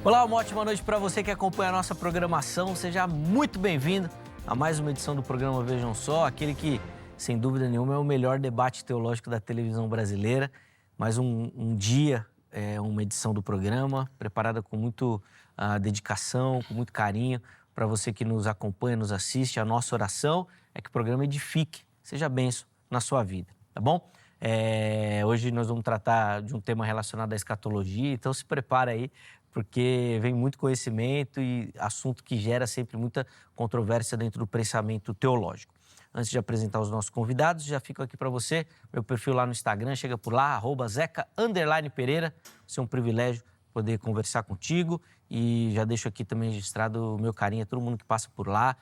Olá, uma ótima noite para você que acompanha a nossa programação. Seja muito bem-vindo a mais uma edição do programa Vejam Só, aquele que, sem dúvida nenhuma, é o melhor debate teológico da televisão brasileira. Mais um dia, uma edição do programa, preparada com muito dedicação, com muito carinho, para você que nos acompanha, nos assiste. A nossa oração é que o programa edifique, seja bênção na sua vida, tá bom? Hoje nós vamos tratar de um tema relacionado à escatologia, então se prepara aí, porque vem muito conhecimento e assunto que gera sempre muita controvérsia dentro do pensamento teológico. Antes de apresentar os nossos convidados, já fico aqui para você, meu perfil lá no Instagram, chega por lá, @Zeca_Pereira. Vai ser um privilégio poder conversar contigo e já deixo aqui também registrado o meu carinho a todo mundo que passa por lá,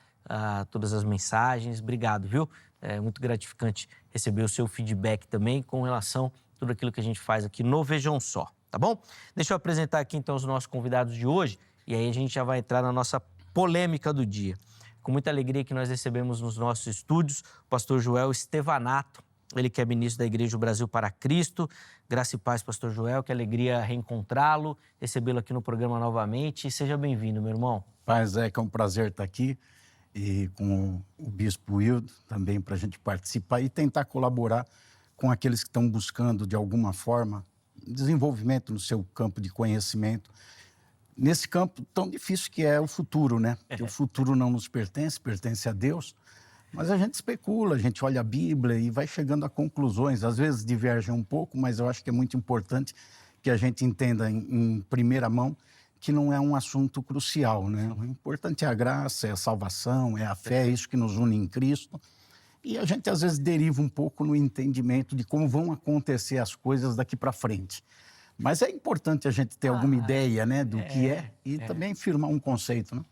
todas as mensagens. Obrigado, viu? É muito gratificante receber o seu feedback também com relação a tudo aquilo que a gente faz aqui no Vejam Só, tá bom? Deixa eu apresentar aqui então os nossos convidados de hoje e aí a gente já vai entrar na nossa polêmica do dia. Com muita alegria que nós recebemos nos nossos estúdios o pastor Joel Estevanato, ele que é ministro da Igreja do Brasil para Cristo. Graça e paz, pastor Joel, que alegria reencontrá-lo, recebê-lo aqui no programa novamente. Seja bem-vindo, meu irmão. Paz, é um prazer estar aqui e com o Bispo Wildo também para a gente participar e tentar colaborar com aqueles que estão buscando, de alguma forma, desenvolvimento no seu campo de conhecimento, nesse campo tão difícil que é o futuro, né? Porque o futuro não nos pertence, pertence a Deus, mas a gente especula, a gente olha a Bíblia e vai chegando a conclusões, às vezes divergem um pouco, mas eu acho que é muito importante que a gente entenda em primeira mão que não é um assunto crucial, né? O importante é a graça, é a salvação, é a fé, é isso que nos une em Cristo. E a gente às vezes deriva um pouco no entendimento de como vão acontecer as coisas daqui para frente. Mas é importante a gente ter alguma ideia, né, do que é e também firmar um conceito, né?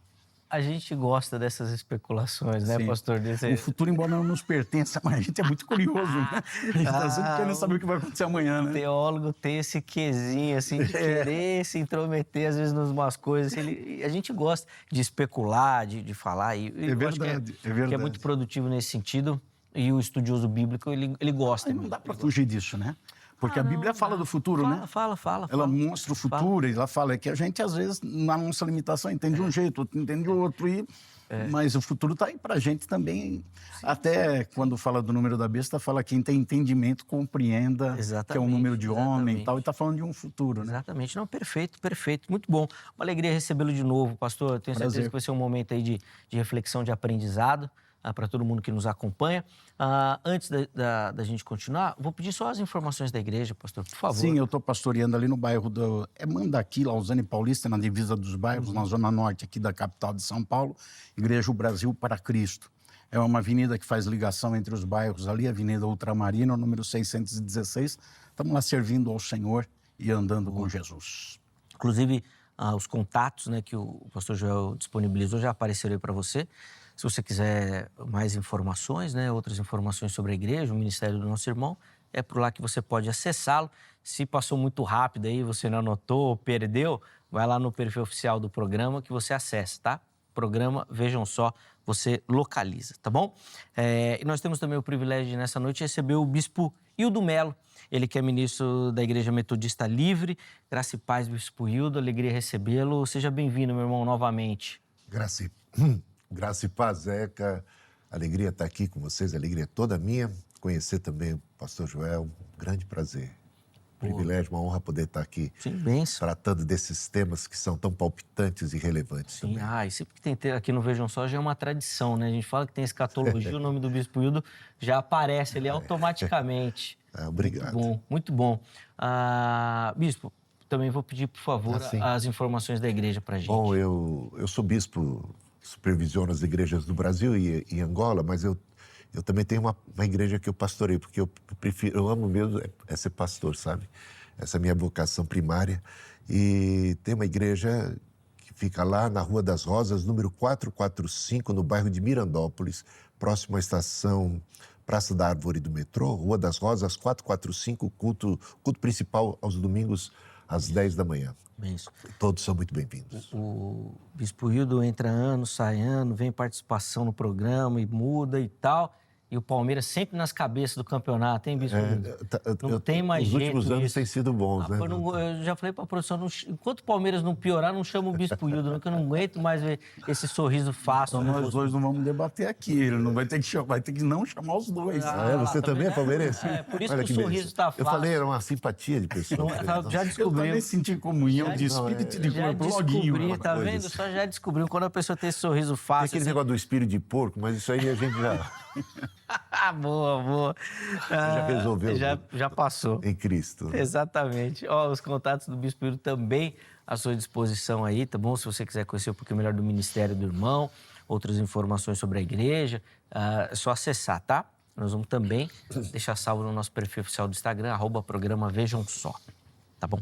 A gente gosta dessas especulações, né, Sim. pastor? O futuro, embora não nos pertença, mas a gente é muito curioso, né? A gente está sempre querendo saber o que vai acontecer amanhã, né? O teólogo tem esse quezinho, assim, de querer se intrometer, às vezes, em umas coisas. A gente gosta de especular, de falar. E É verdade, é verdade. Que é muito produtivo nesse sentido. E o estudioso bíblico, ele gosta. Mas não dá para fugir disso, né? Porque a Bíblia fala do futuro, né? Fala. Ela mostra o futuro e ela fala que a gente, às vezes, na nossa limitação, entende de um jeito, outro entende de outro. Mas o futuro está aí para a gente também. Sim, até quando fala do número da besta, fala que quem tem entendimento compreenda que é um número de homem e tal. E está falando de um futuro, né? Exatamente. Não, perfeito. Muito bom. Uma alegria recebê-lo de novo, pastor. Tenho certeza que vai ser um momento aí de reflexão, de aprendizado para todo mundo que nos acompanha. Antes da gente continuar, vou pedir só as informações da igreja, pastor, por favor. Sim, eu estou pastoreando ali no bairro Mandaqui, Lausanne Paulista, na divisa dos bairros, na zona norte aqui da capital de São Paulo, Igreja do Brasil para Cristo. É uma avenida que faz ligação entre os bairros ali, Avenida Ultramarina, número 616. Estamos lá servindo ao Senhor e andando com Jesus. Inclusive, os contatos, né, que o pastor Joel disponibilizou já apareceram aí para você. Se você quiser mais informações, né, outras informações sobre a igreja, o ministério do nosso irmão, é por lá que você pode acessá-lo. Se passou muito rápido aí, você não anotou ou perdeu, vai lá no perfil oficial do programa que você acessa, tá? Programa, vejam só, você localiza, tá bom? E nós temos também o privilégio de, nessa noite, receber o Bispo Hildo Melo, ele que é ministro da Igreja Metodista Livre. Graça e paz, Bispo Hildo, alegria recebê-lo. Seja bem-vindo, meu irmão, novamente. Graça e paz, Zeca. Alegria estar aqui com vocês, alegria toda minha. Conhecer também o pastor Joel, um grande prazer. Privilégio, uma honra poder estar aqui. Sim, benção. Tratando desses temas que são tão palpitantes e relevantes. Sim, também. e sempre que tem aqui no Vejam Só já é uma tradição, né? A gente fala que tem escatologia, o nome do Bispo Hildo já aparece ali automaticamente. Obrigado. Muito bom. Bispo, também vou pedir, por favor, as informações da igreja para a gente. Bom, eu sou bispo, supervisiono as igrejas do Brasil e Angola, mas eu também tenho uma igreja que eu pastoreio, porque eu amo mesmo ser pastor, sabe? Essa é a minha vocação primária. E tem uma igreja que fica lá na Rua das Rosas, número 445, no bairro de Mirandópolis, próximo à estação Praça da Árvore do metrô, Rua das Rosas, 445, culto principal aos domingos, às 10 da manhã. Isso. Todos são muito bem-vindos. O Bispo Hildo entra ano, sai ano, vem participação no programa e muda e tal. e o Palmeiras sempre nas cabeças do campeonato, hein, Bispo? Não tem mais Os jeito últimos anos isso. têm sido bons, né? Eu já falei para a produção, enquanto o Palmeiras não piorar, não chama o Bispo Hildo, não, que eu não aguento mais ver esse sorriso fácil. Então nós dois não vamos debater aqui. Ele não vai ter que não chamar os dois. Você também é palmeirense? Por isso Olha que o sorriso está fácil. Eu falei, era uma simpatia de pessoa. Já Eu descobriu. também senti comunhão de espírito de Já corpo loguinho. descobri, tá coisa vendo? assim. Só já descobriu quando a pessoa tem esse sorriso Tem fácil. aquele assim. negócio do espírito de porco, mas isso aí a gente já Boa. resolveu. Já passou. Em Cristo. Exatamente. Ó, os contatos do Bispo Hildo também à sua disposição aí, tá bom? Se você quiser conhecer um pouquinho melhor do Ministério do Irmão, outras informações sobre a igreja, é só acessar, tá? Nós vamos também deixar salvo no nosso perfil oficial do Instagram, @programa Vejam Só, tá bom?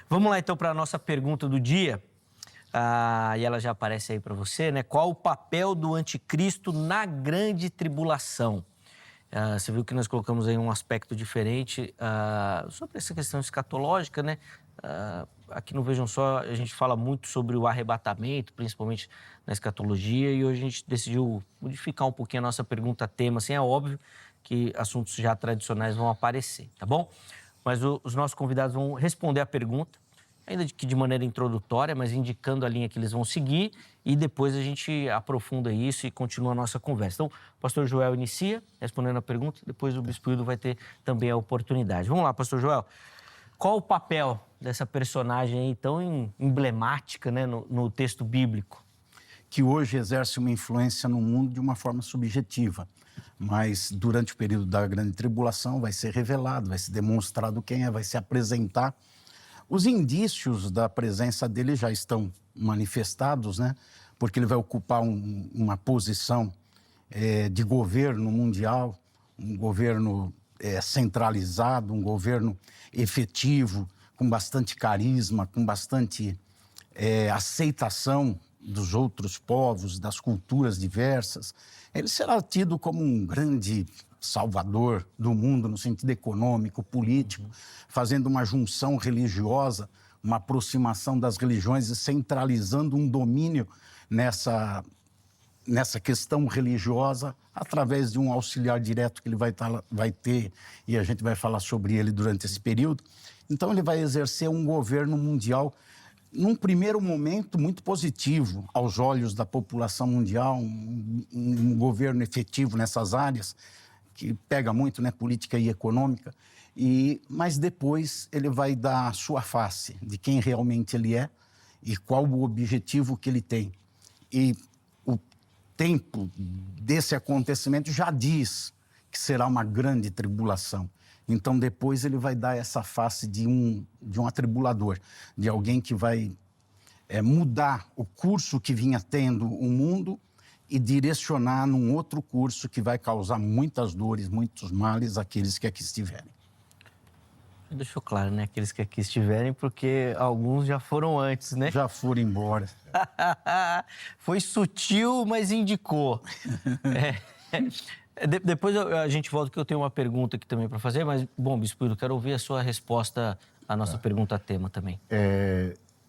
Vamos lá então para a nossa pergunta do dia. E ela já aparece aí para você, né? Qual o papel do anticristo na grande tribulação? Você viu que nós colocamos aí um aspecto diferente sobre essa questão escatológica, né? Aqui no Vejam Só a gente fala muito sobre o arrebatamento, principalmente na escatologia, e hoje a gente decidiu modificar um pouquinho a nossa pergunta-tema. Assim, é óbvio que assuntos já tradicionais vão aparecer, tá bom? Mas os nossos convidados vão responder a pergunta, ainda que de maneira introdutória, mas indicando a linha que eles vão seguir, e depois a gente aprofunda isso e continua a nossa conversa. Então, o pastor Joel inicia, respondendo a pergunta, depois o Bispo Hildo vai ter também a oportunidade. Vamos lá, pastor Joel. Qual o papel dessa personagem aí tão emblemática, né, no texto bíblico? Que hoje exerce uma influência no mundo de uma forma subjetiva, mas durante o período da grande tribulação vai ser revelado, vai ser demonstrado quem é, vai se apresentar. Os indícios da presença dele já estão manifestados, né? Porque ele vai ocupar uma posição de governo mundial, um governo centralizado, um governo efetivo, com bastante carisma, com bastante aceitação dos outros povos, das culturas diversas. Ele será tido como um grande salvador do mundo no sentido econômico, político, fazendo uma junção religiosa, uma aproximação das religiões e centralizando um domínio nessa questão religiosa através de um auxiliar direto que ele vai ter, e a gente vai falar sobre ele durante esse período. Então ele vai exercer um governo mundial num primeiro momento muito positivo aos olhos da população mundial, um governo efetivo nessas áreas, que pega muito, né, política e econômica, mas depois ele vai dar a sua face de quem realmente ele é e qual o objetivo que ele tem. E o tempo desse acontecimento já diz que será uma grande tribulação. Então depois ele vai dar essa face de um atribulador, de alguém que vai mudar o curso que vinha tendo o mundo e direcionar num outro curso que vai causar muitas dores, muitos males àqueles que aqui estiverem. Deixou claro, né? Aqueles que aqui estiverem, porque alguns já foram antes, né? Já foram embora. Foi sutil, mas indicou. Depois a gente volta, que eu tenho uma pergunta aqui também para fazer, mas, bom, Bispo Hildo, quero ouvir a sua resposta à nossa pergunta-tema também.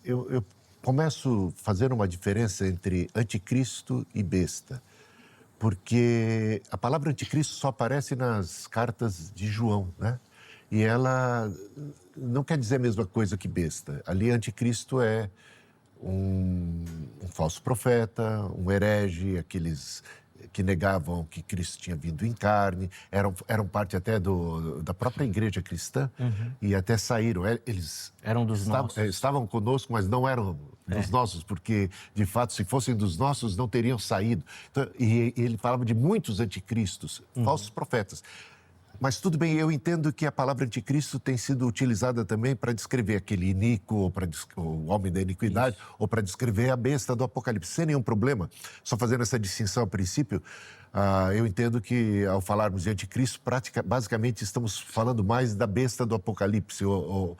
Eu começo fazendo uma diferença entre anticristo e besta, porque a palavra anticristo só aparece nas cartas de João, né? E ela não quer dizer a mesma coisa que besta. Ali, anticristo é um falso profeta, um herege, aqueles que negavam que Cristo tinha vindo em carne, eram parte até da própria igreja cristã, e até saíram. Eles eram dos nossos. Estavam conosco, mas não eram dos nossos, porque, de fato, se fossem dos nossos, não teriam saído. Então, e ele falava de muitos anticristos, falsos profetas. Mas tudo bem, eu entendo que a palavra anticristo tem sido utilizada também para descrever aquele iníquo, ou o homem da iniquidade, ou para descrever a besta do Apocalipse, sem nenhum problema. Só fazendo essa distinção a princípio, eu entendo que, ao falarmos de anticristo, basicamente estamos falando mais da besta do Apocalipse, ou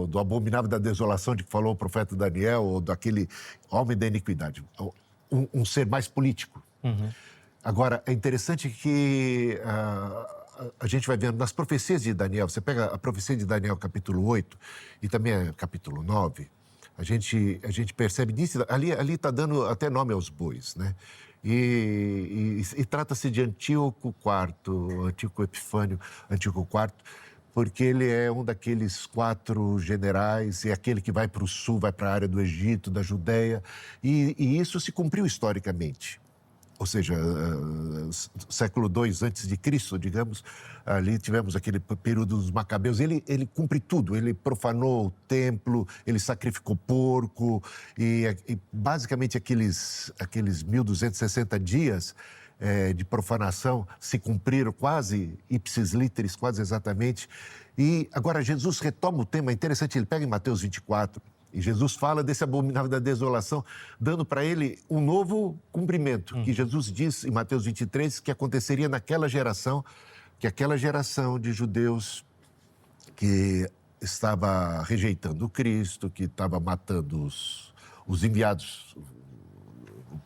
do abominável da desolação de que falou o profeta Daniel, ou daquele homem da iniquidade, um ser mais político. Agora, é interessante que a gente vai vendo nas profecias de Daniel, você pega a profecia de Daniel capítulo 8 e também capítulo 9, a gente percebe nisso, ali está dando até nome aos bois, né? E trata-se de Antíoco IV, Antíoco Epifânio, Antíoco IV, porque ele é um daqueles 4 generais, é aquele que vai para o sul, vai para a área do Egito, da Judéia, e isso se cumpriu historicamente. Ou seja, século II antes de Cristo, digamos, ali tivemos aquele período dos Macabeus. Ele cumpre tudo, ele profanou o templo, ele sacrificou porco, e basicamente aqueles 1260 dias de profanação se cumpriram quase ipsis literis, quase exatamente. E agora Jesus retoma o tema, é interessante, ele pega em Mateus 24, e Jesus fala desse abominável da desolação, dando para ele um novo cumprimento, que Jesus diz em Mateus 23 que aconteceria naquela geração, que aquela geração de judeus que estava rejeitando o Cristo, que estava matando os enviados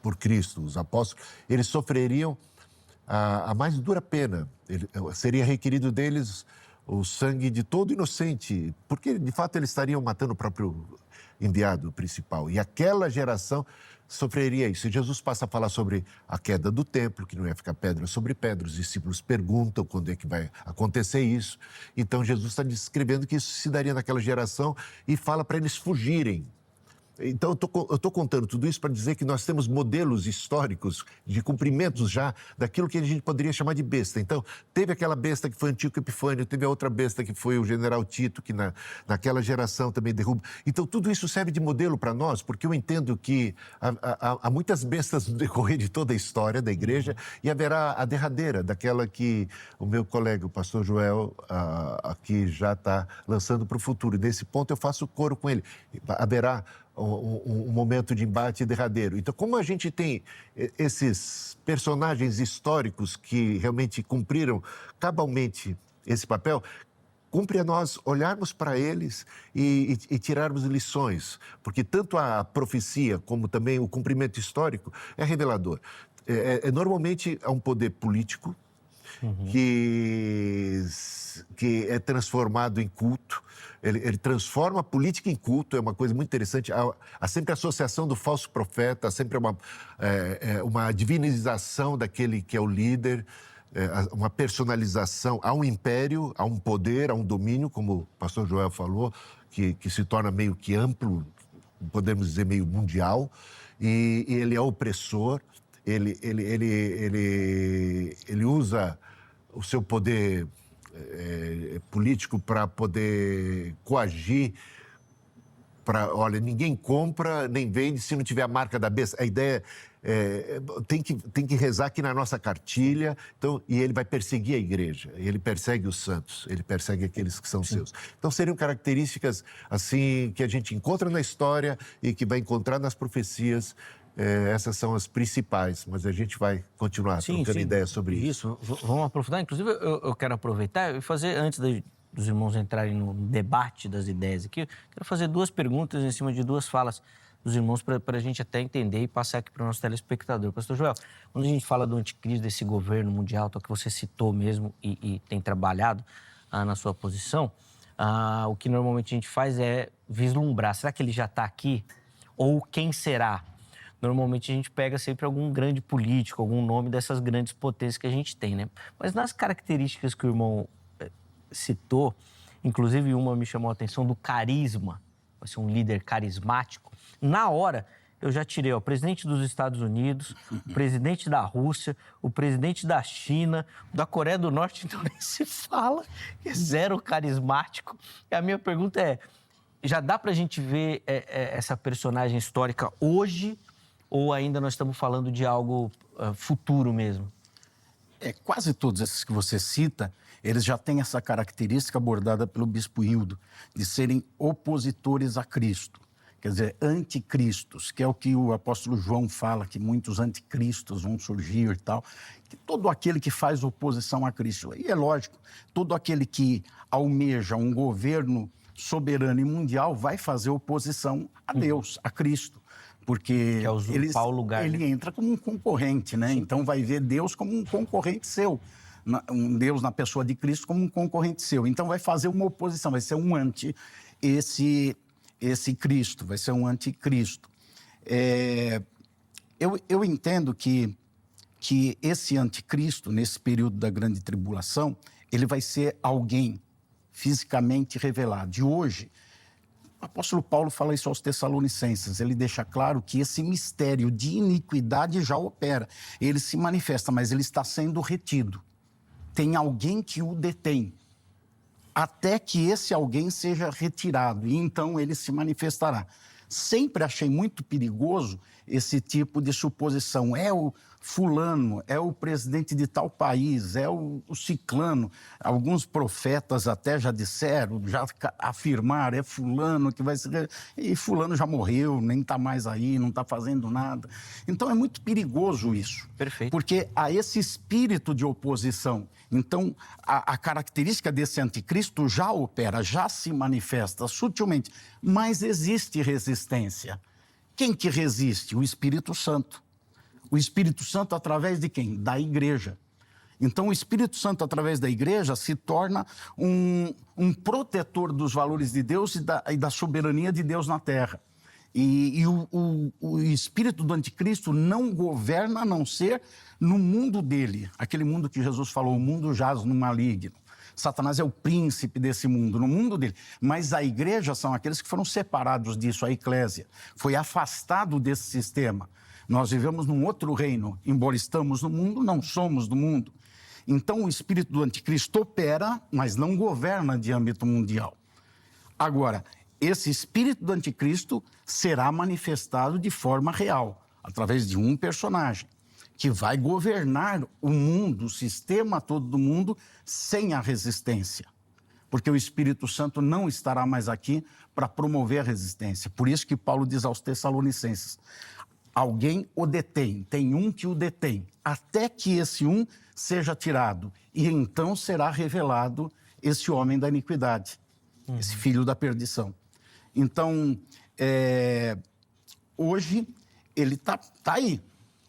por Cristo, os apóstolos, eles sofreriam a mais dura pena. Seria requerido deles o sangue de todo inocente, porque de fato eles estariam matando o próprio enviado principal. E aquela geração sofreria isso. E Jesus passa a falar sobre a queda do templo, que não ia ficar pedra sobre pedra. Os discípulos perguntam quando é que vai acontecer isso. Então Jesus está descrevendo que isso se daria naquela geração e fala para eles fugirem. Então, eu estou contando tudo isso para dizer que nós temos modelos históricos de cumprimentos já daquilo que a gente poderia chamar de besta. Então, teve aquela besta que foi Antíoco Epifânio, teve a outra besta que foi o general Tito, que naquela geração também derruba. Então, tudo isso serve de modelo para nós, porque eu entendo que há muitas bestas no decorrer de toda a história da igreja e haverá a derradeira, daquela que o meu colega, o pastor Joel, aqui já está lançando para o futuro. E nesse ponto eu faço coro com ele. Haverá um momento de embate derradeiro. Então, como a gente tem esses personagens históricos que realmente cumpriram cabalmente esse papel, cumpre a nós olharmos para eles e tirarmos lições, porque tanto a profecia como também o cumprimento histórico é revelador. Normalmente é um poder político que é transformado em culto. Ele transforma a política em culto, é uma coisa muito interessante. Há sempre a associação do falso profeta, há sempre uma divinização daquele que é o líder, uma personalização. Há um império, há um poder, há um domínio, como o pastor Joel falou, que se torna meio que amplo, podemos dizer meio mundial, e ele é opressor, ele usa o seu poder político para poder coagir, olha, ninguém compra nem vende se não tiver a marca da besta. A ideia tem que rezar aqui na nossa cartilha, então, e ele vai perseguir a igreja, ele persegue os santos, ele persegue aqueles que são seus. Então seriam características assim que a gente encontra na história e que vai encontrar nas profecias. Essas são as principais, mas a gente vai continuar trocando ideias sobre isso. Vamos aprofundar. Inclusive, eu quero aproveitar e fazer, antes dos irmãos entrarem no debate das ideias aqui, quero fazer 2 perguntas em cima de 2 falas dos irmãos para a gente até entender e passar aqui para o nosso telespectador. Pastor Joel, quando a gente fala do anticristo, desse governo mundial, tal que você citou mesmo e tem trabalhado na sua posição, o que normalmente a gente faz é vislumbrar. Será que ele já está aqui? Ou quem será? Normalmente a gente pega sempre algum grande político, algum nome dessas grandes potências que a gente tem, né? Mas nas características que o irmão citou, inclusive uma me chamou a atenção do carisma, vai ser um líder carismático. Na hora, eu já tirei o presidente dos Estados Unidos, o presidente da Rússia, o presidente da China, da Coreia do Norte, então nem se fala, é zero carismático. E a minha pergunta é, já dá pra gente ver essa personagem histórica hoje, ou ainda nós estamos falando de algo futuro mesmo? Quase todos esses que você cita, eles já têm essa característica abordada pelo bispo Hildo, de serem opositores a Cristo. Quer dizer, anticristos, que é o que o apóstolo João fala, que muitos anticristos vão surgir e tal. Que todo aquele que faz oposição a Cristo. E é lógico, todo aquele que almeja um governo soberano e mundial vai fazer oposição a Deus, a Cristo. Porque ele entra como um concorrente, né? Sim. Então vai ver Deus como um concorrente seu. Um Deus na pessoa de Cristo como um concorrente seu. Então vai fazer uma oposição, vai ser um anti esse Cristo, vai ser um anticristo. Eu entendo que que esse anticristo, nesse período da grande tribulação, ele vai ser alguém fisicamente revelado. E hoje, o apóstolo Paulo fala isso aos Tessalonicenses. Ele deixa claro que esse mistério de iniquidade já opera. Ele se manifesta, mas ele está sendo retido. Tem alguém que o detém, até que esse alguém seja retirado, e então ele se manifestará. Sempre achei muito perigoso esse tipo de suposição. É o fulano, é o presidente de tal país, é o ciclano. Alguns profetas até já disseram, já afirmaram, é fulano que vai ser... E fulano já morreu, nem está mais aí, não está fazendo nada. Então é muito perigoso isso. Perfeito. Porque há esse espírito de oposição. Então, a característica desse anticristo já opera, já se manifesta sutilmente, mas existe resistência. Quem que resiste? O Espírito Santo. O Espírito Santo através de quem? Da igreja. Então, o Espírito Santo, através da igreja, se torna um protetor dos valores de Deus e da soberania de Deus na terra. E o espírito do anticristo não governa a não ser no mundo dele. Aquele mundo que Jesus falou, o mundo jaz no maligno. Satanás é o príncipe desse mundo, no mundo dele. Mas a igreja são aqueles que foram separados disso, a eclésia. Foi afastado desse sistema. Nós vivemos num outro reino. Embora estamos no mundo, não somos do mundo. Então o espírito do anticristo opera, mas não governa de âmbito mundial. Agora, esse espírito do anticristo será manifestado de forma real, através de um personagem, que vai governar o mundo, o sistema todo do mundo, sem a resistência. Porque o Espírito Santo não estará mais aqui para promover a resistência. Por isso que Paulo diz aos Tessalonicenses, alguém o detém, tem um que o detém, até que esse um seja tirado. E então será revelado esse homem da iniquidade, esse filho da perdição. Então, hoje, ele está aí,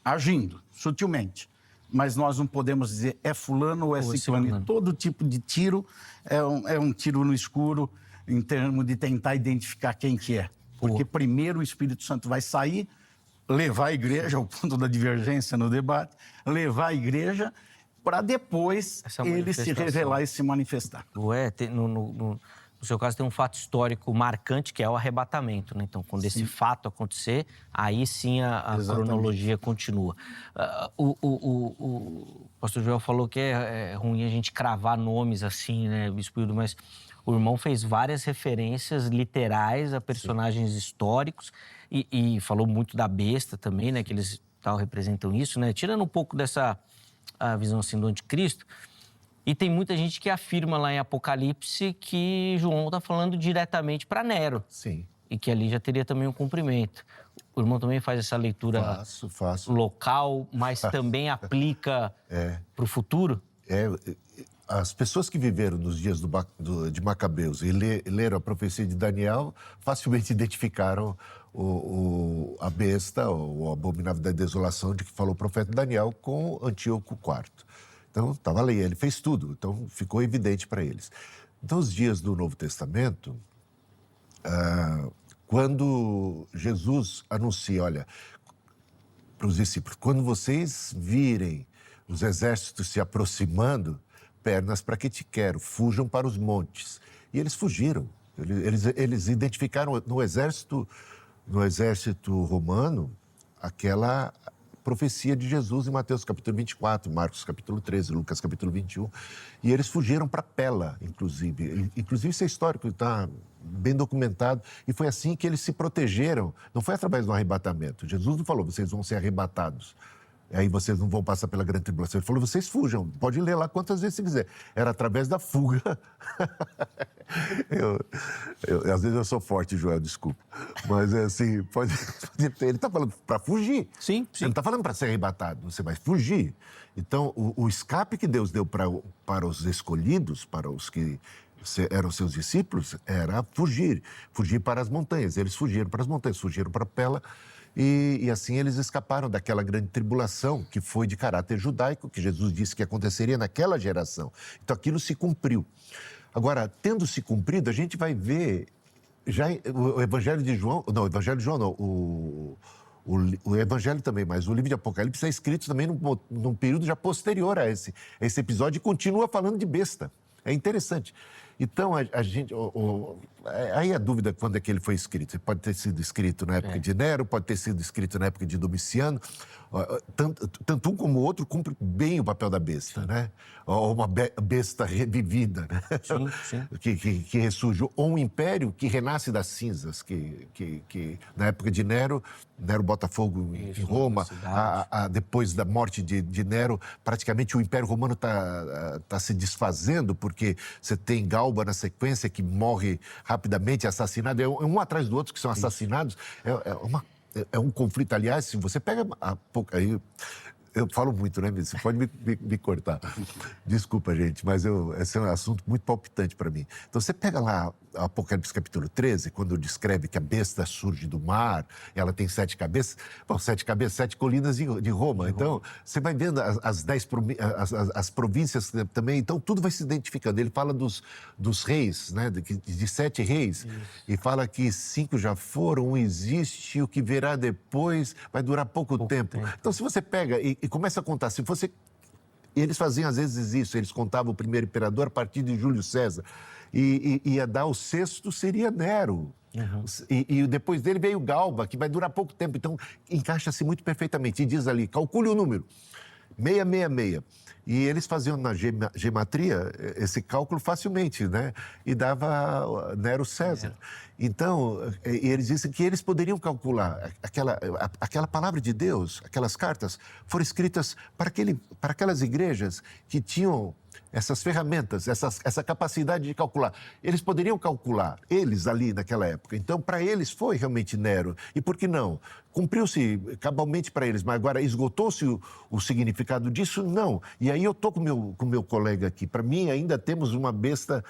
agindo, sutilmente. Mas nós não podemos dizer é fulano ou é ciclano. E todo tipo de tiro é um tiro no escuro, em termos de tentar identificar quem que é. Porque primeiro o Espírito Santo vai sair, levar a igreja, ao ponto da divergência no debate, levar a igreja para depois ele se revelar e se manifestar. No seu caso, tem um fato histórico marcante, que é o arrebatamento, né? Então, quando esse fato acontecer, aí sim a cronologia continua. O pastor Joel falou que é ruim a gente cravar nomes assim, né, Bispo Hildo, mas o irmão fez várias referências literais a personagens históricos e falou muito da besta também, né, que eles representam isso, né? Tirando um pouco dessa visão assim do anticristo, e tem muita gente que afirma lá em Apocalipse que João está falando diretamente para Nero. Sim. E que ali já teria também um cumprimento. O irmão também faz essa leitura faço. Local, mas também aplica para o futuro? As pessoas que viveram nos dias de Macabeus e leram a profecia de Daniel facilmente identificaram a besta, o abominável da desolação de que falou o profeta Daniel com Antíoco IV. Então, estava ali, ele fez tudo, então ficou evidente para eles. Então, os dias do Novo Testamento, quando Jesus anuncia, olha, para os discípulos, quando vocês virem os exércitos se aproximando, pernas para que te quero, fujam para os montes. E eles fugiram, eles identificaram no exército romano aquela profecia de Jesus em Mateus capítulo 24, Marcos capítulo 13, Lucas capítulo 21, e eles fugiram para Pela, inclusive. Inclusive isso é histórico, está bem documentado, e foi assim que eles se protegeram, não foi através do arrebatamento. Jesus não falou, vocês vão ser arrebatados, aí vocês não vão passar pela grande tribulação. Ele falou, vocês fujam, pode ler lá quantas vezes você quiser. Era através da fuga. Às vezes eu sou forte, Joel, desculpa. Mas é assim, ele está falando para fugir. Sim. Ele não está falando para ser arrebatado, você vai fugir. Então, o escape que Deus deu para os escolhidos, para os que eram seus discípulos, era fugir para as montanhas. Eles fugiram para as montanhas, fugiram para Pela. E assim eles escaparam daquela grande tribulação que foi de caráter judaico, que Jesus disse que aconteceria naquela geração. Então aquilo se cumpriu. Agora, tendo se cumprido, a gente vai ver já o Evangelho de João, não, o o Evangelho também, mas o livro de Apocalipse é escrito também num período já posterior a esse episódio e continua falando de besta. É interessante. Então, a gente... aí a dúvida quando é que ele foi escrito. Pode ter sido escrito na época de Nero, pode ter sido escrito na época de Domiciano. Tanto um como o outro cumpre bem o papel da besta, né? Ou uma besta revivida, né? Sim. Que ressurge. Ou um império que renasce das cinzas, que na época de Nero bota fogo em Roma. Depois da morte de Nero, praticamente o Império Romano está se desfazendo, porque você tem Galba na sequência, que morre rapidamente, assassinado. É um atrás do outro que são assassinados. É um conflito. Aliás, se você pega... Aí eu falo muito, né? Você pode me cortar. Desculpa, gente, mas esse é um assunto muito palpitante para mim. Então, você pega lá Apocalipse capítulo 13, quando descreve que a besta surge do mar, ela tem 7 cabeças. Bom, 7 cabeças, 7 colinas de Roma. Então, você vai vendo as províncias também. Então, tudo vai se identificando. Ele fala dos reis, né? De 7 reis. Isso. E fala que 5 já foram, um existe, o que virá depois vai durar pouco tempo. Então, se você pega e começa a contar, se você... Eles faziam, às vezes, isso. Eles contavam o primeiro imperador a partir de Júlio César. E ia dar o 6º, seria Nero. E depois dele veio Galba, que vai durar pouco tempo. Então, encaixa-se muito perfeitamente. E diz ali, calcule o número, 666. E eles faziam na gematria esse cálculo facilmente, né? E dava Nero César. Então, eles dizem que eles poderiam calcular aquela palavra de Deus, aquelas cartas, foram escritas para aquelas igrejas que tinham essas ferramentas, essa capacidade de calcular. Eles poderiam calcular, eles ali naquela época. Então, para eles foi realmente Nero. E por que não? Cumpriu-se cabalmente para eles, mas agora esgotou-se o significado disso? Não. E aí eu estou com o meu colega aqui. Para mim, ainda temos uma besta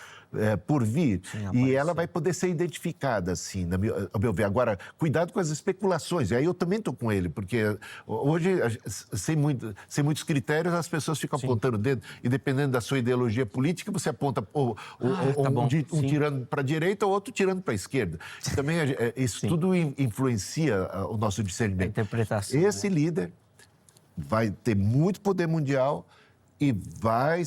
por vir. Sim, e ela vai poder ser identificada, assim, ao meu ver. Agora, cuidado com as especulações. E aí eu também estou com ele, porque hoje, sem muitos critérios, as pessoas ficam apontando o dedo. E dependendo da sua ideologia política, você aponta um tirando para a direita ou outro tirando para a esquerda. E também isso tudo influencia o nosso discernimento. A interpretação. Esse líder vai ter muito poder mundial e vai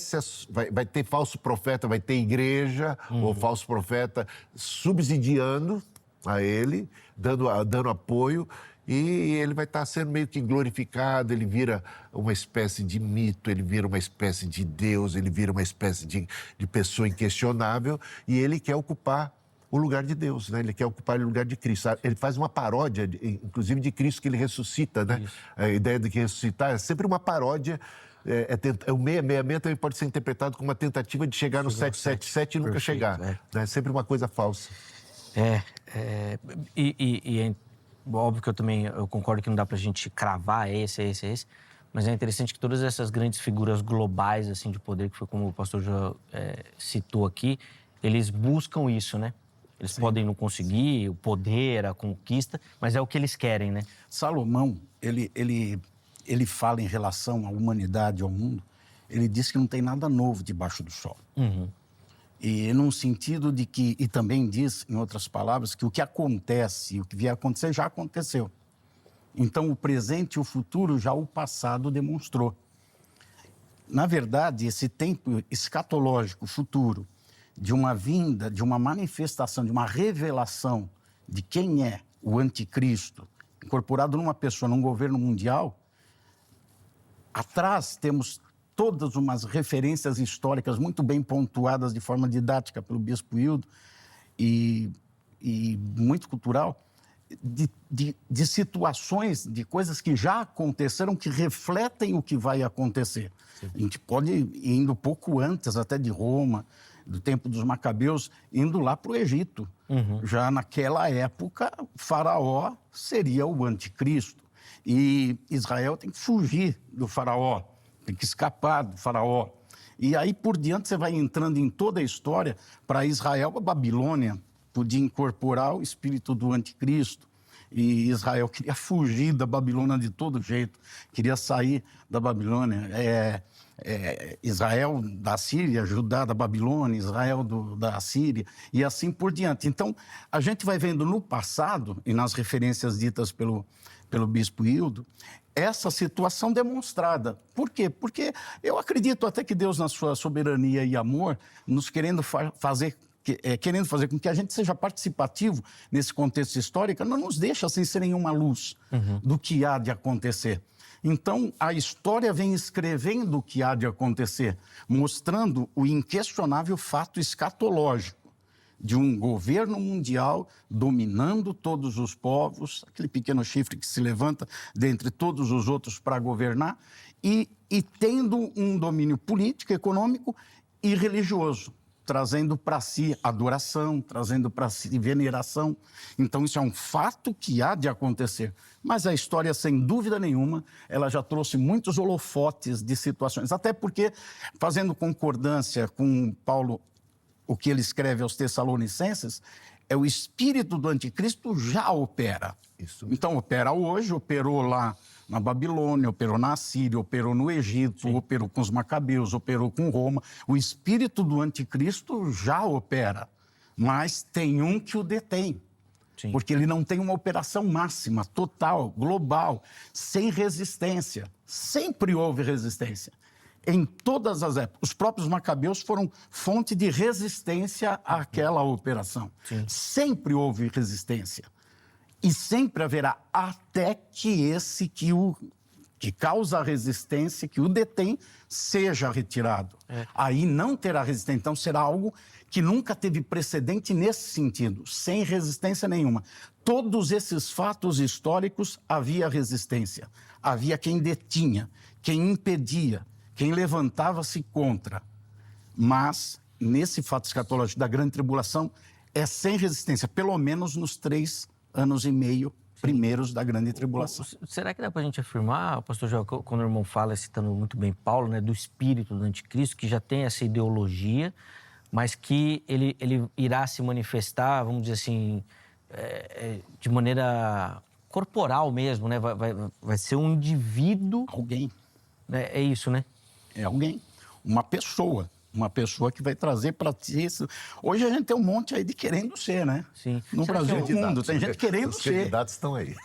ter falso profeta, vai ter igreja ou falso profeta subsidiando a ele, dando apoio, e ele vai estar sendo meio que glorificado, ele vira uma espécie de mito, ele vira uma espécie de Deus, ele vira uma espécie de pessoa inquestionável, e ele quer ocupar o lugar de Deus, né? Ele quer ocupar o lugar de Cristo. Ele faz uma paródia, inclusive, de Cristo que ele ressuscita, né? Isso. A ideia de que ressuscitar é sempre uma paródia. O 666 também pode ser interpretado como uma tentativa de chegar no 777 e nunca chegar. É sempre uma coisa falsa. É óbvio que eu concordo que não dá pra gente cravar esse, mas é interessante que todas essas grandes figuras globais, assim, de poder, que foi como o pastor já citou aqui, eles buscam isso, né? Eles podem não conseguir o poder, a conquista, mas é o que eles querem, né? Salomão, ele fala em relação à humanidade, ao mundo, ele diz que não tem nada novo debaixo do sol. E num sentido de que, e também diz, em outras palavras, que o que acontece, o que vier a acontecer, já aconteceu. Então, o presente e o futuro, já o passado demonstrou. Na verdade, esse tempo escatológico, futuro, de uma vinda, de uma manifestação, de uma revelação de quem é o anticristo, incorporado numa pessoa, num governo mundial, atrás temos todas umas referências históricas muito bem pontuadas de forma didática pelo Bispo Hildo e muito cultural, de situações, de coisas que já aconteceram, que refletem o que vai acontecer. Sim. A gente pode ir indo pouco antes, até de Roma, do tempo dos Macabeus, indo lá para o Egito. Já naquela época, Faraó seria o anticristo. E Israel tem que fugir do Faraó, tem que escapar do Faraó. E aí, por diante, você vai entrando em toda a história. Para Israel, a Babilônia podia incorporar o espírito do anticristo. E Israel queria fugir da Babilônia de todo jeito, queria sair da Babilônia. Israel da Síria, Judá da Babilônia, Israel da Síria, e assim por diante. Então, a gente vai vendo no passado, e nas referências ditas pelo pelo bispo Hildo, essa situação demonstrada. Por quê? Porque eu acredito até que Deus, na sua soberania e amor, nos querendo fazer com que a gente seja participativo nesse contexto histórico, não nos deixa assim sem nenhuma luz do que há de acontecer. Então, a história vem escrevendo o que há de acontecer, mostrando o inquestionável fato escatológico de um governo mundial dominando todos os povos, aquele pequeno chifre que se levanta dentre todos os outros para governar, e tendo um domínio político, econômico e religioso, trazendo para si adoração, trazendo para si veneração. Então, isso é um fato que há de acontecer. Mas a história, sem dúvida nenhuma, ela já trouxe muitos holofotes de situações. Até porque, fazendo concordância com Paulo, o que ele escreve aos Tessalonicenses, o espírito do anticristo já opera. Isso. Então, opera hoje, operou lá na Babilônia, operou na Síria, operou no Egito, operou com os Macabeus, operou com Roma. O espírito do anticristo já opera, mas tem um que o detém. Sim. Porque ele não tem uma operação máxima, total, global, sem resistência. Sempre houve resistência. Em todas as épocas. Os próprios Macabeus foram fonte de resistência àquela operação. Sim. Sempre houve resistência. E sempre haverá, até que esse que causa a resistência, que o detém, seja retirado. Aí não terá resistência. Então será algo que nunca teve precedente nesse sentido, sem resistência nenhuma. Todos esses fatos históricos havia resistência. Havia quem detinha, quem impedia, quem levantava-se contra. Mas, nesse fato escatológico da grande tribulação, é sem resistência, pelo menos nos 3 anos e meio primeiros da grande tribulação. Será que dá para a gente afirmar, pastor Joel, quando o irmão fala, citando muito bem Paulo, né, do espírito do anticristo, que já tem essa ideologia, mas que ele irá se manifestar, vamos dizer assim, de maneira corporal mesmo, né? Vai ser um indivíduo... Alguém. É isso, né? É alguém, uma pessoa que vai trazer para ti isso. Hoje a gente tem um monte aí de querendo ser, né? Sim. No Brasil e no mundo, tem gente querendo ser. Os candidatos estão aí.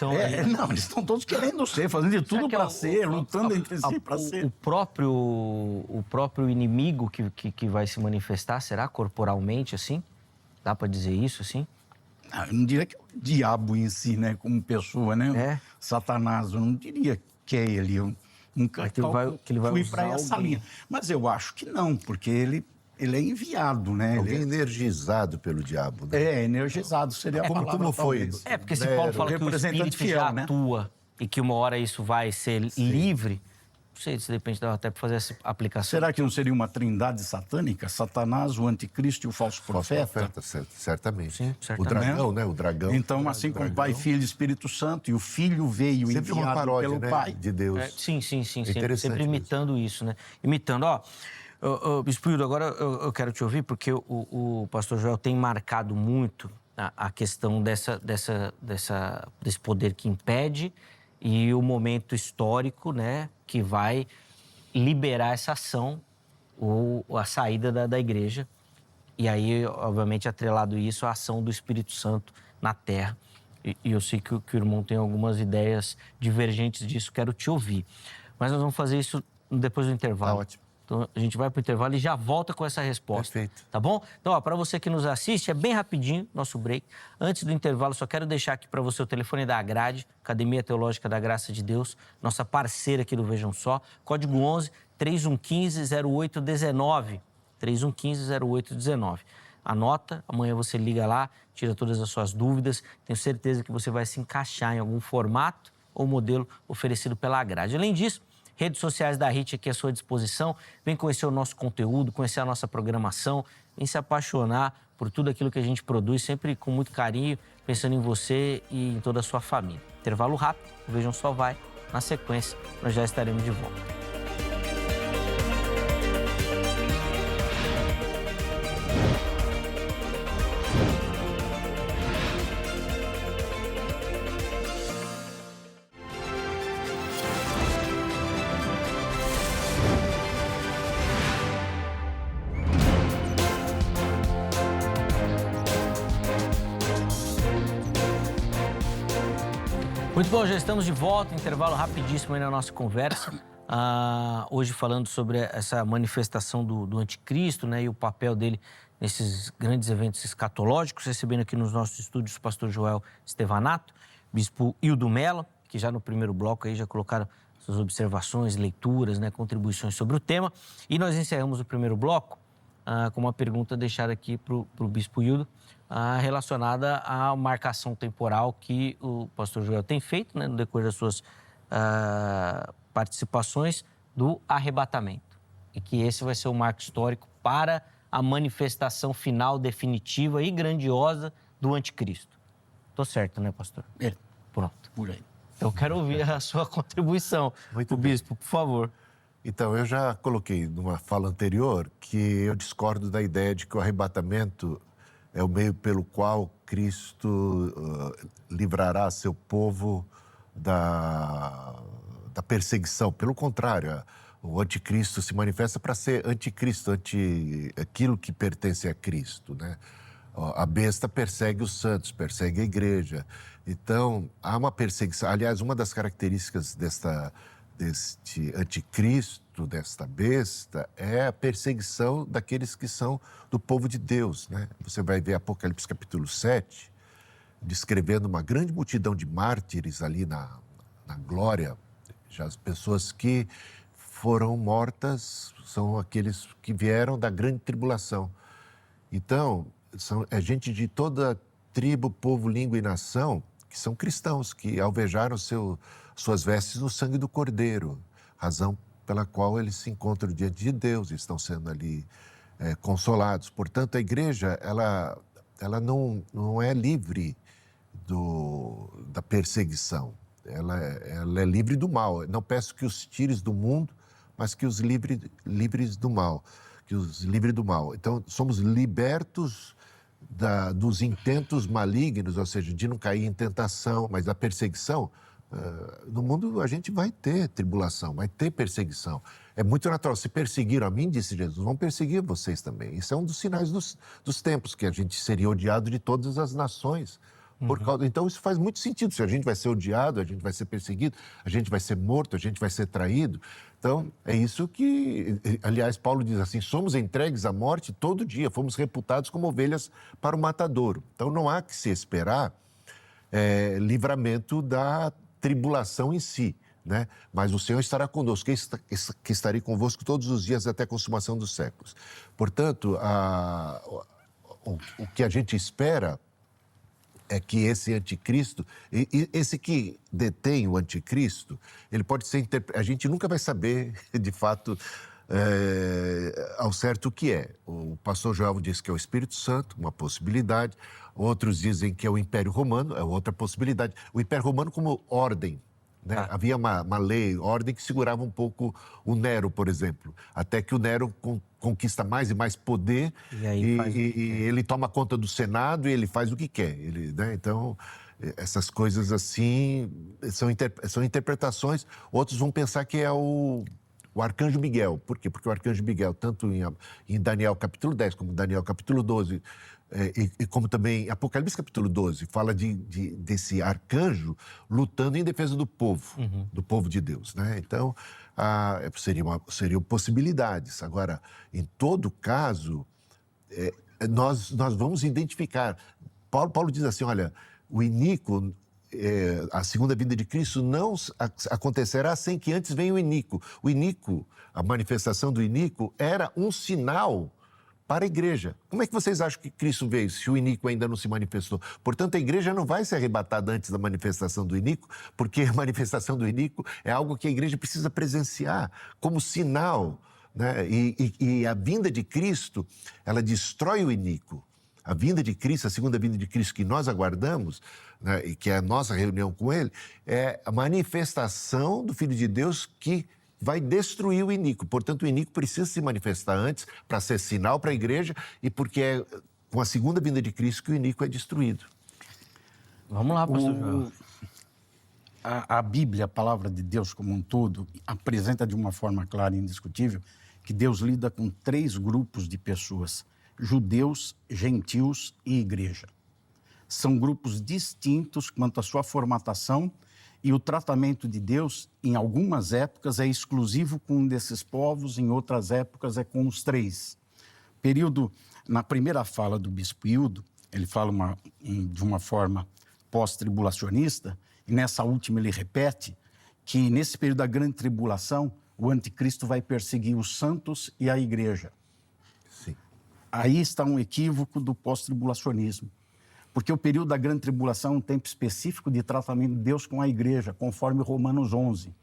Não, eles estão todos querendo ser, fazendo de tudo para ser, lutando entre si para ser. O próprio inimigo que vai se manifestar, será corporalmente assim? Dá para dizer isso assim? Eu não diria que é o diabo em si, né? Como pessoa, né? Satanás, eu não diria que é ele. Nunca que ele vai fui para essa alguém. linha. Mas eu acho que não, porque ele é enviado, né? Alguém energizado pelo diabo, né? Energizado seria a palavra. Como foi? Talvez. Porque se Paulo fala que o espírito fiel, já né? atua e que uma hora isso vai ser livre, não sei se de repente dá até para fazer essa aplicação. Será que não seria uma trindade satânica? Satanás, o anticristo e o falso profeta? Certamente. Sim, certamente. O dragão, né? O dragão. Então, assim como Pai, Filho e Espírito Santo, e o Filho veio sempre enviado uma paródia, pelo né? Pai. De Deus. Sim. Sempre mesmo. imitando isso, né? Imitando. Bispo Hildo, agora eu quero te ouvir, porque o pastor Joel tem marcado muito a questão desse poder que impede e o momento histórico, né, que vai liberar essa ação ou a saída da igreja. E aí, obviamente, atrelado isso, a ação do Espírito Santo na terra. E eu sei que o irmão tem algumas ideias divergentes disso, quero te ouvir. Mas nós vamos fazer isso depois do intervalo. Tá ótimo. Então, a gente vai para o intervalo e já volta com essa resposta. Perfeito. Tá bom? Então, para você que nos assiste, é bem rapidinho nosso break. Antes do intervalo, só quero deixar aqui para você o telefone da Agrade, Academia Teológica da Graça de Deus, nossa parceira aqui do Vejam Só. Código 11 3115-0819. 3115-0819. Anota, amanhã você liga lá, tira todas as suas dúvidas. Tenho certeza que você vai se encaixar em algum formato ou modelo oferecido pela Agrade. Além disso, redes sociais da HIT aqui à sua disposição. Vem conhecer o nosso conteúdo, conhecer a nossa programação, vem se apaixonar por tudo aquilo que a gente produz, sempre com muito carinho, pensando em você e em toda a sua família. Intervalo rápido, o Vejam Só vai. Na sequência, nós já estaremos de volta. Muito bom, já estamos de volta, intervalo rapidíssimo aí na nossa conversa. Hoje falando sobre essa manifestação do anticristo, né, e o papel dele nesses grandes eventos escatológicos, recebendo aqui nos nossos estúdios o pastor Joel Stevanato, bispo Hildo Mello, que já no primeiro bloco aí já colocaram suas observações, leituras, né, contribuições sobre o tema. E nós encerramos o primeiro bloco com uma pergunta deixada aqui para o bispo Hildo, relacionada à marcação temporal que o pastor Joel tem feito, né, no decorrer das suas participações do arrebatamento. E que esse vai ser o marco histórico para a manifestação final, definitiva e grandiosa do anticristo. Estou certo, né, pastor? Pronto. Por aí. Eu quero ouvir a sua contribuição. Muito o bispo, por favor. Então, eu já coloquei numa fala anterior que eu discordo da ideia de que o arrebatamento é o meio pelo qual Cristo livrará seu povo da perseguição. Pelo contrário, o anticristo se manifesta para ser anticristo, aquilo que pertence a Cristo, né? A besta persegue os santos, persegue a igreja. Então, há uma perseguição. Aliás, uma das características deste anticristo, desta besta, é a perseguição daqueles que são do povo de Deus, né? Você vai ver Apocalipse capítulo 7, descrevendo uma grande multidão de mártires ali na glória. Já as pessoas que foram mortas são aqueles que vieram da grande tribulação. Então, é gente de toda tribo, povo, língua e nação que são cristãos, que alvejaram suas vestes no sangue do Cordeiro, razão pela qual eles se encontram diante de Deus e estão sendo ali consolados. Portanto, a igreja, ela não é livre da perseguição. Ela é livre do mal. Não peço que os tires do mundo, mas que os livres do mal. Que os livre do mal. Então, somos libertos dos intentos malignos, ou seja, de não cair em tentação, mas da perseguição. No mundo a gente vai ter tribulação, vai ter perseguição. É muito natural. Se perseguiram a mim, disse Jesus, vão perseguir vocês também. Isso é um dos sinais dos tempos, que a gente seria odiado de todas as nações. Então, isso faz muito sentido. Se a gente vai ser odiado, a gente vai ser perseguido, a gente vai ser morto, a gente vai ser traído. Então, é isso que, aliás, Paulo diz assim, somos entregues à morte todo dia, fomos reputados como ovelhas para o matadouro. Então, não há que se esperar livramento da tribulação em si, né? Mas o Senhor estará conosco, que estarei convosco todos os dias até a consumação dos séculos. Portanto, o que a gente espera é que esse anticristo, esse que detém o anticristo, ele pode ser a gente nunca vai saber, de fato, ao certo o que é. O pastor Joel diz que é o Espírito Santo, uma possibilidade. Outros dizem que é o Império Romano, é outra possibilidade. O Império Romano como ordem, né? Havia uma lei, ordem que segurava um pouco o Nero, por exemplo. Até que o Nero conquista mais e mais poder e ele toma conta do Senado e ele faz o que quer. Né? Então, essas coisas assim são interpretações. Outros vão pensar que é o Arcanjo Miguel. Por quê? Porque o Arcanjo Miguel, tanto em Daniel capítulo 10 como Daniel capítulo 12... E como também Apocalipse capítulo 12 fala desse arcanjo lutando em defesa do povo de Deus, né? Então, seriam possibilidades. Agora, em todo caso, nós vamos identificar. Paulo diz assim, olha, o iníquo, a segunda vinda de Cristo não acontecerá sem que antes venha o iníquo. O iníquo, a manifestação do iníquo era um sinal para a igreja. Como é que vocês acham que Cristo veio, se o iníquo ainda não se manifestou? Portanto, a igreja não vai ser arrebatada antes da manifestação do iníquo, porque a manifestação do iníquo é algo que a igreja precisa presenciar como sinal, né? E a vinda de Cristo, ela destrói o iníquo. A vinda de Cristo, a segunda vinda de Cristo que nós aguardamos, né, e que é a nossa reunião com Ele, é a manifestação do Filho de Deus que vai destruir o iníquo. Portanto, o iníquo precisa se manifestar antes para ser sinal para a igreja e porque é com a segunda vinda de Cristo que o iníquo é destruído. Vamos lá, pastor Joel. A Bíblia, a palavra de Deus como um todo, apresenta de uma forma clara e indiscutível que Deus lida com 3 grupos de pessoas: judeus, gentios e igreja. São grupos distintos quanto à sua formatação E o tratamento de Deus, em algumas épocas, é exclusivo com um desses povos, em outras épocas é com os três. Período, na primeira fala do bispo Hildo, ele fala de uma forma pós-tribulacionista, e nessa última ele repete que nesse período da grande tribulação, o anticristo vai perseguir os santos e a igreja. Sim. Aí está um equívoco do pós-tribulacionismo. Porque o período da grande tribulação é um tempo específico de tratamento de Deus com a igreja, conforme Romanos 11.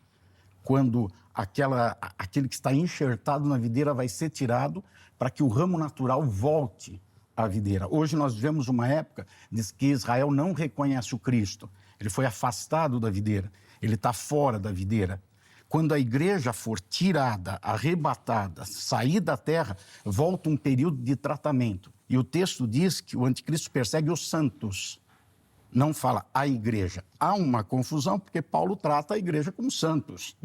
Quando aquele que está enxertado na videira vai ser tirado para que o ramo natural volte à videira. Hoje nós vivemos uma época que Israel não reconhece o Cristo. Ele foi afastado da videira, ele está fora da videira. Quando a igreja for tirada, arrebatada, sair da terra, volta um período de tratamento. E o texto diz que o anticristo persegue os santos, não fala a igreja. Há uma confusão porque Paulo trata a igreja como santos.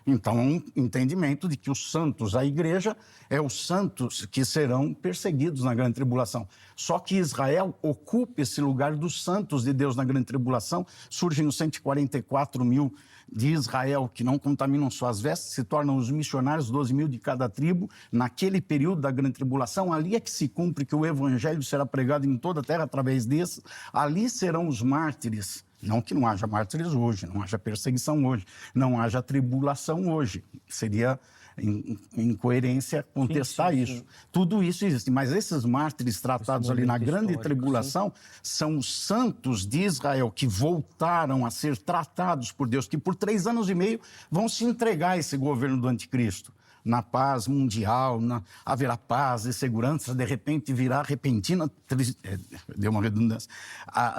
Então, há um entendimento de que os santos, a igreja, é os santos que serão perseguidos na grande tribulação. Só que Israel ocupa esse lugar dos santos de Deus na grande tribulação. Surgem os 144 mil de Israel que não contaminam suas vestes, se tornam os missionários, 12 mil de cada tribo. Naquele período da grande tribulação, ali é que se cumpre que o evangelho será pregado em toda a terra através desses. Ali serão os mártires. Não que não haja mártires hoje, não haja perseguição hoje, não haja tribulação hoje. Seria incoerência contestar isso. Tudo isso existe, mas esses mártires tratados ali na grande tribulação são os santos de Israel que voltaram a ser tratados por Deus, que por 3 anos e meio vão se entregar a esse governo do anticristo. Na paz mundial, haverá paz e segurança, de repente virá repentina, deu uma redundância,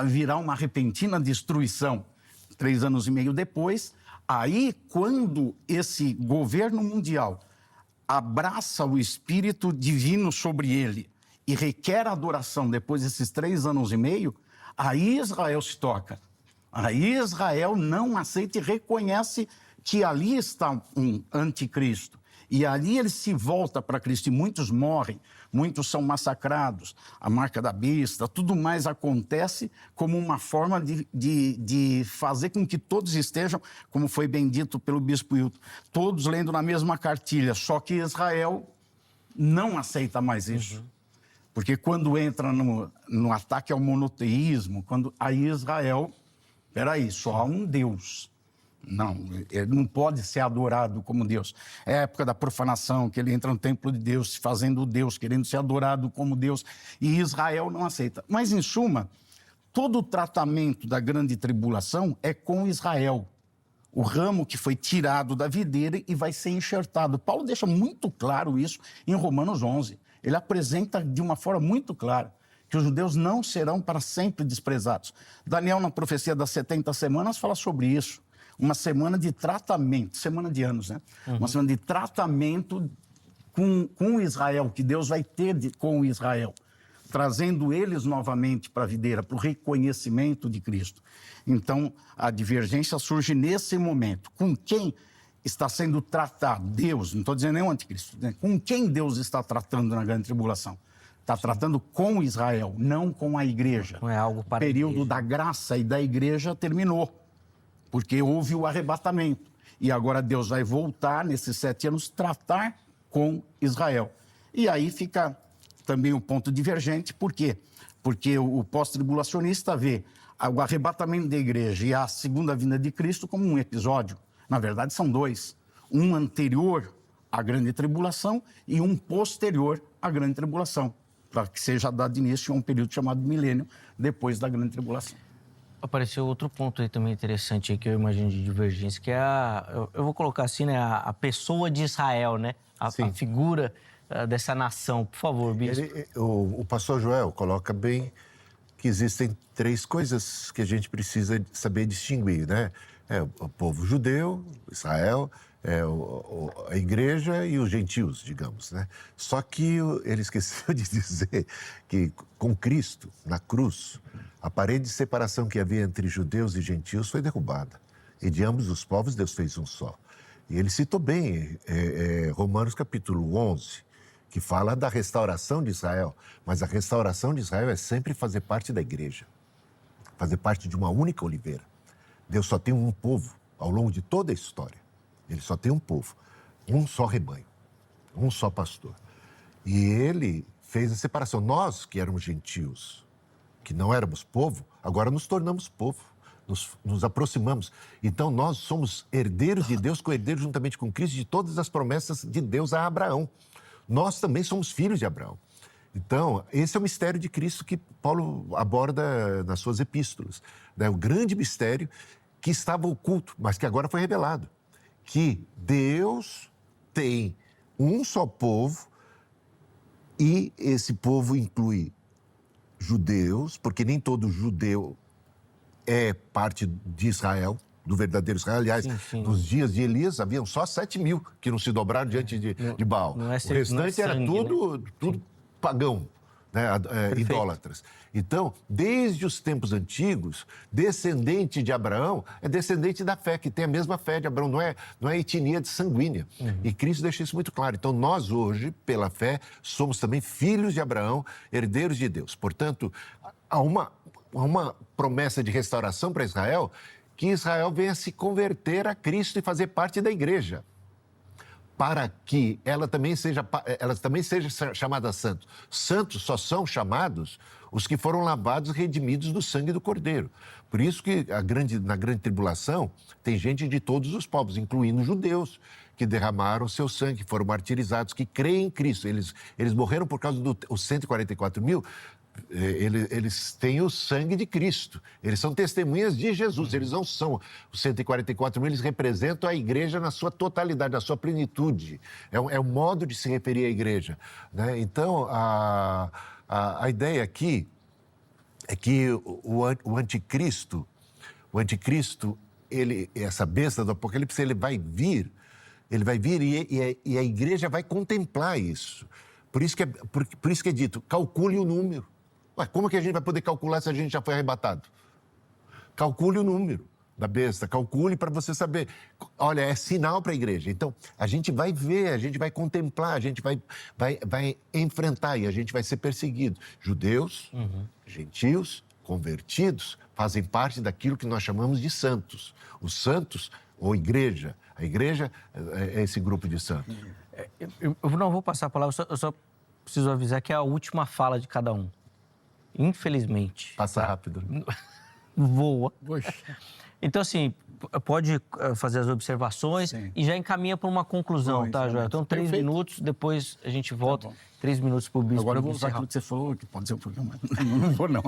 virá uma repentina destruição. 3 anos e meio depois, aí quando esse governo mundial abraça o Espírito Divino sobre ele e requer adoração depois desses 3 anos e meio, aí Israel se toca. Aí Israel não aceita e reconhece que ali está um anticristo. E ali ele se volta para Cristo e muitos morrem, muitos são massacrados, a marca da besta, tudo mais acontece como uma forma de fazer com que todos estejam, como foi bem dito pelo bispo Hilton, todos lendo na mesma cartilha, só que Israel não aceita mais isso. Porque quando entra no ataque ao monoteísmo, aí Israel, peraí, só há um Deus. Não, ele não pode ser adorado como Deus. É a época da profanação, que ele entra no templo de Deus, se fazendo Deus, querendo ser adorado como Deus, e Israel não aceita. Mas, em suma, todo o tratamento da grande tribulação é com Israel. O ramo que foi tirado da videira e vai ser enxertado. Paulo deixa muito claro isso em Romanos 11. Ele apresenta de uma forma muito clara que os judeus não serão para sempre desprezados. Daniel, na profecia das 70 semanas, fala sobre isso. Uma semana de tratamento, semana de anos, né? Uma semana de tratamento com Israel, que Deus vai ter com Israel, trazendo eles novamente para a videira, para o reconhecimento de Cristo. Então, a divergência surge nesse momento. Com quem está sendo tratado? Deus, não estou dizendo nem o anticristo, né? Com quem Deus está tratando na grande tribulação? Está tratando com Israel, não com a igreja. Não é algo para o período da graça e da igreja terminou, porque houve o arrebatamento. E agora Deus vai voltar, nesses 7 anos, tratar com Israel. E aí fica também um ponto divergente. Por quê? Porque o pós-tribulacionista vê o arrebatamento da igreja e a segunda vinda de Cristo como um episódio. Na verdade, são 2. Um anterior à grande tribulação e um posterior à grande tribulação, para que seja dado início a um período chamado milênio, depois da grande tribulação. Apareceu outro ponto aí também interessante aí, que eu imagino de divergência, que é eu vou colocar assim, né, a pessoa de Israel, né? A figura dessa nação. Por favor, bispo. O pastor Joel coloca bem que existem 3 coisas que a gente precisa saber distinguir, né? O povo judeu, Israel, a igreja e os gentios, digamos, né? Só que ele esqueceu de dizer que com Cristo, na cruz, a parede de separação que havia entre judeus e gentios foi derrubada. E de ambos os povos Deus fez um só. E ele citou bem Romanos capítulo 11, que fala da restauração de Israel. Mas a restauração de Israel é sempre fazer parte da igreja. Fazer parte de uma única oliveira. Deus só tem um povo ao longo de toda a história. Ele só tem um povo, um só rebanho, um só pastor. E ele fez a separação. Nós, que éramos gentios, que não éramos povo, agora nos tornamos povo, nos aproximamos. Então, nós somos herdeiros de Deus, co-herdeiros juntamente com Cristo de todas as promessas de Deus a Abraão. Nós também somos filhos de Abraão. Então, esse é o mistério de Cristo que Paulo aborda nas suas epístolas. Né? O grande mistério que estava oculto, mas que agora foi revelado. Que Deus tem um só povo e esse povo inclui judeus, porque nem todo judeu é parte de Israel, do verdadeiro Israel. Aliás, sim. nos dias de Elias, haviam só 7.000 que não se dobraram diante de Baal. Não é o restante sangue, era tudo pagão, né? Idólatras. Então, desde os tempos antigos, descendente de Abraão é descendente da fé, que tem a mesma fé de Abraão, não é etnia sanguínea. E Cristo deixa isso muito claro. Então, nós hoje, pela fé, somos também filhos de Abraão, herdeiros de Deus. Portanto, há uma promessa de restauração para Israel, que Israel venha se converter a Cristo e fazer parte da igreja, para que ela também seja chamada santo. Santos só são chamados os que foram lavados e redimidos do sangue do Cordeiro. Por isso que na grande tribulação tem gente de todos os povos, incluindo judeus, que derramaram seu sangue, foram martirizados, que creem em Cristo. Eles morreram por causa dos 144 mil. Eles têm o sangue de Cristo, eles são testemunhas de Jesus, eles não são os 144 mil, eles representam a igreja na sua totalidade, na sua plenitude, é o modo de se referir à igreja, né? Então, a ideia aqui é que o anticristo, essa besta do Apocalipse, ele vai vir e a igreja vai contemplar isso. Por isso que é dito, calcule o número. Ué, como que a gente vai poder calcular se a gente já foi arrebatado? Calcule o número da besta, calcule para você saber. Olha, é sinal para a igreja. Então, a gente vai ver, a gente vai contemplar, a gente vai enfrentar e a gente vai ser perseguido. Judeus, gentios, convertidos, fazem parte daquilo que nós chamamos de santos. Os santos, ou igreja. A igreja é esse grupo de santos. Eu não vou passar a palavra, eu só preciso avisar que é a última fala de cada um. Infelizmente. Passa rápido. Voa. Poxa. Então, assim, pode fazer as observações. Sim. E já encaminha para uma conclusão, tá, Joel? Então, 3 minutos, depois a gente volta. Tá, 3 minutos para o bispo. Agora eu vou usar aquilo que você falou, que pode ser um pouquinho mais. Não vou, não.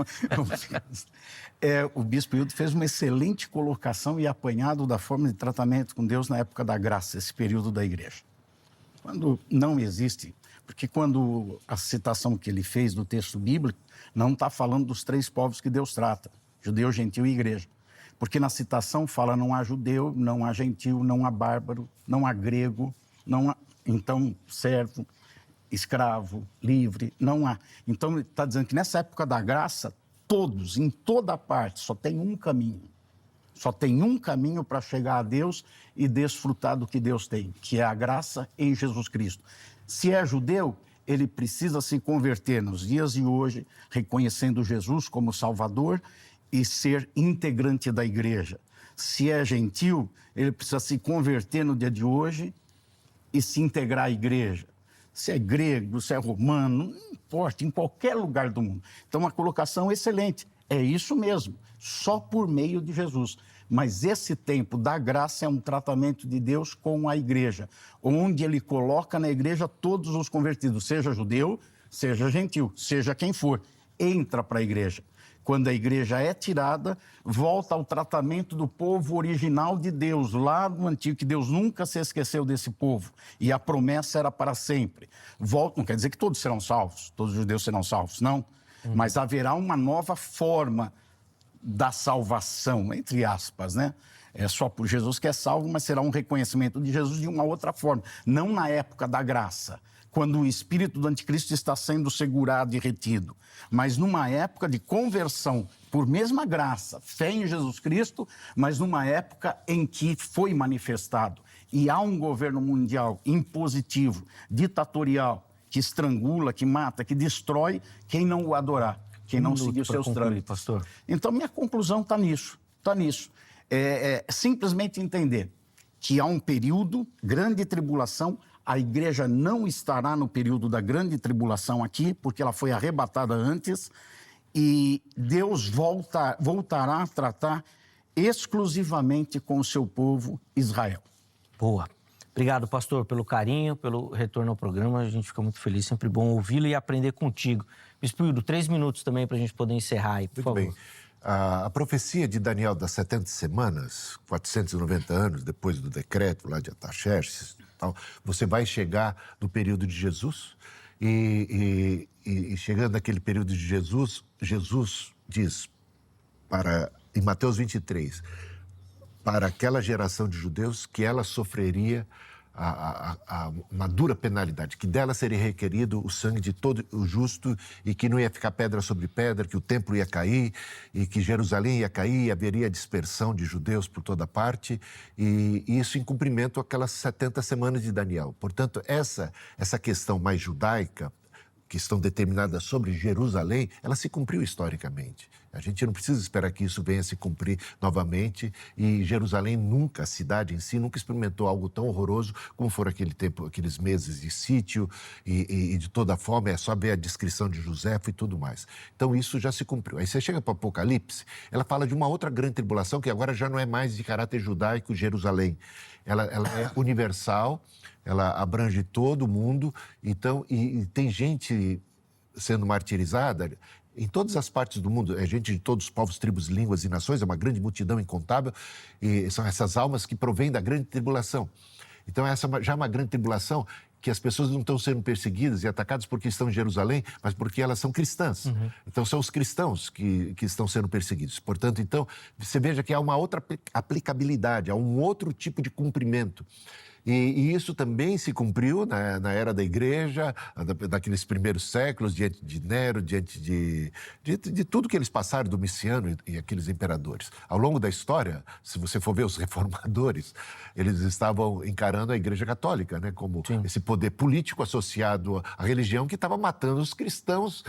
O bispo Hildo fez uma excelente colocação e apanhado da forma de tratamento com Deus na época da graça, esse período da igreja. Quando não existe, porque quando a citação que ele fez do texto bíblico, não está falando dos 3 povos que Deus trata, judeu, gentil e igreja. Porque na citação fala não há judeu, não há gentil, não há bárbaro, não há grego, não há, então, servo, escravo, livre, não há. Então, ele está dizendo que nessa época da graça, todos, em toda parte, só tem um caminho. Só tem um caminho para chegar a Deus e desfrutar do que Deus tem, que é a graça em Jesus Cristo. Se é judeu, ele precisa se converter nos dias de hoje, reconhecendo Jesus como Salvador e ser integrante da igreja. Se é gentil, ele precisa se converter no dia de hoje e se integrar à igreja. Se é grego, se é romano, não importa, em qualquer lugar do mundo. Então, uma colocação excelente. É isso mesmo, só por meio de Jesus. Mas esse tempo da graça é um tratamento de Deus com a igreja, onde ele coloca na igreja todos os convertidos, seja judeu, seja gentil, seja quem for, entra para a igreja. Quando a igreja é tirada, volta ao tratamento do povo original de Deus, lá no Antigo, que Deus nunca se esqueceu desse povo. E a promessa era para sempre. Volta, não quer dizer que todos serão salvos, todos os judeus serão salvos, não. Mas haverá uma nova forma da salvação, entre aspas, né? É só por Jesus que é salvo, mas será um reconhecimento de Jesus de uma outra forma. Não na época da graça, quando o espírito do anticristo está sendo segurado e retido, mas numa época de conversão por mesma graça, fé em Jesus Cristo, mas numa época em que foi manifestado. E há um governo mundial impositivo, ditatorial, que estrangula, que mata, que destrói quem não o adorar, quem não seguir os seus trâmites. Pastor. Então, minha conclusão está nisso, simplesmente entender que há um período, grande tribulação, a igreja não estará no período da grande tribulação aqui, porque ela foi arrebatada antes, e Deus voltará a tratar exclusivamente com o seu povo Israel. Boa. Obrigado, pastor, pelo carinho, pelo retorno ao programa. A gente fica muito feliz, sempre bom ouvi-lo e aprender contigo. Bispo Hildo, 3 minutos também para a gente poder encerrar aí, por favor. Muito bem. A profecia de Daniel das 70 semanas, 490 anos depois do decreto lá de Artaxerxes, tal, você vai chegar no período de Jesus e chegando naquele período de Jesus, Jesus diz em Mateus 23, para aquela geração de judeus que ela sofreria uma dura penalidade, que dela seria requerido o sangue de todo o justo e que não ia ficar pedra sobre pedra, que o templo ia cair e que Jerusalém ia cair e haveria dispersão de judeus por toda parte, e isso em cumprimento àquelas 70 semanas de Daniel. Portanto, essa questão mais judaica, questão determinada sobre Jerusalém, ela se cumpriu historicamente. A gente não precisa esperar que isso venha se cumprir novamente, e Jerusalém nunca, a cidade em si, nunca experimentou algo tão horroroso como foram aquele tempo, aqueles meses de sítio e de toda forma, é só ver a descrição de Joséfo e tudo mais. Então isso já se cumpriu. Aí você chega para o Apocalipse, ela fala de uma outra grande tribulação que agora já não é mais de caráter judaico, Jerusalém. Ela é universal, ela abrange todo mundo, então, e tem gente sendo martirizada em todas as partes do mundo, é gente de todos os povos, tribos, línguas e nações, é uma grande multidão incontável, e são essas almas que provêm da grande tribulação. Então, essa já é uma grande tribulação que as pessoas não estão sendo perseguidas e atacadas porque estão em Jerusalém, mas porque elas são cristãs. Uhum. Então, são os cristãos que estão sendo perseguidos. Portanto, então, você veja que há uma outra aplicabilidade, há um outro tipo de cumprimento. E isso também se cumpriu na era da igreja, daqueles primeiros séculos, diante de Nero, diante de tudo que eles passaram, Domiciano e aqueles imperadores. Ao longo da história, se você for ver os reformadores, eles estavam encarando a Igreja Católica, né, como esse poder político associado à religião que estava matando os cristãos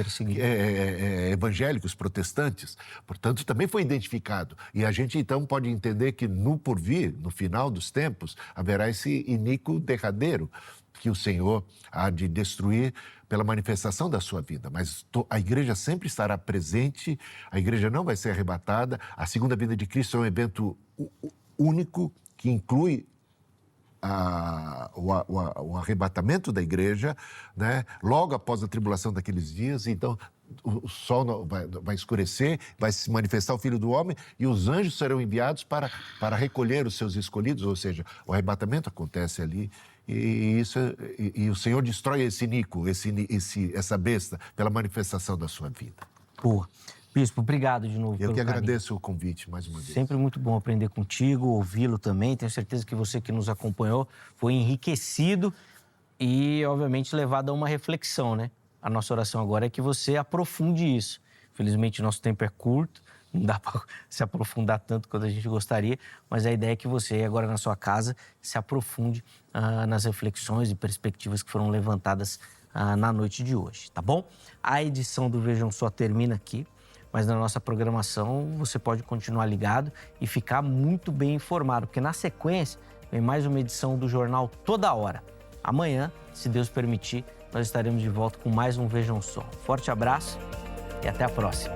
evangélicos, protestantes. Portanto, também foi identificado. E a gente, então, pode entender que no porvir, no final dos tempos, haverá esse iníquo derradeiro que o Senhor há de destruir pela manifestação da sua vida. Mas a igreja sempre estará presente, a igreja não vai ser arrebatada. A segunda vinda de Cristo é um evento único que inclui o arrebatamento da igreja, né? Logo após a tribulação daqueles dias. Então, o sol vai escurecer, vai se manifestar o Filho do Homem e os anjos serão enviados para recolher os seus escolhidos, ou seja, o arrebatamento acontece ali e o Senhor destrói esse iníquo, essa besta, pela manifestação da sua vida. Boa. Bispo, obrigado de novo pelo carinho. Eu que carinho. agradeço o convite mais uma vez. Sempre muito bom aprender contigo, ouvi-lo também. Tenho certeza que você que nos acompanhou foi enriquecido e, obviamente, levado a uma reflexão, né? A nossa oração agora é que você aprofunde isso. Infelizmente, nosso tempo é curto, não dá para se aprofundar tanto quanto a gente gostaria, mas a ideia é que você, agora na sua casa, se aprofunde nas reflexões e perspectivas que foram levantadas na noite de hoje, tá bom? A edição do Vejam Só termina aqui, mas na nossa programação você pode continuar ligado e ficar muito bem informado, porque na sequência vem mais uma edição do Jornal Toda Hora. Amanhã, se Deus permitir, nós estaremos de volta com mais um Vejam Só. Forte abraço e até a próxima.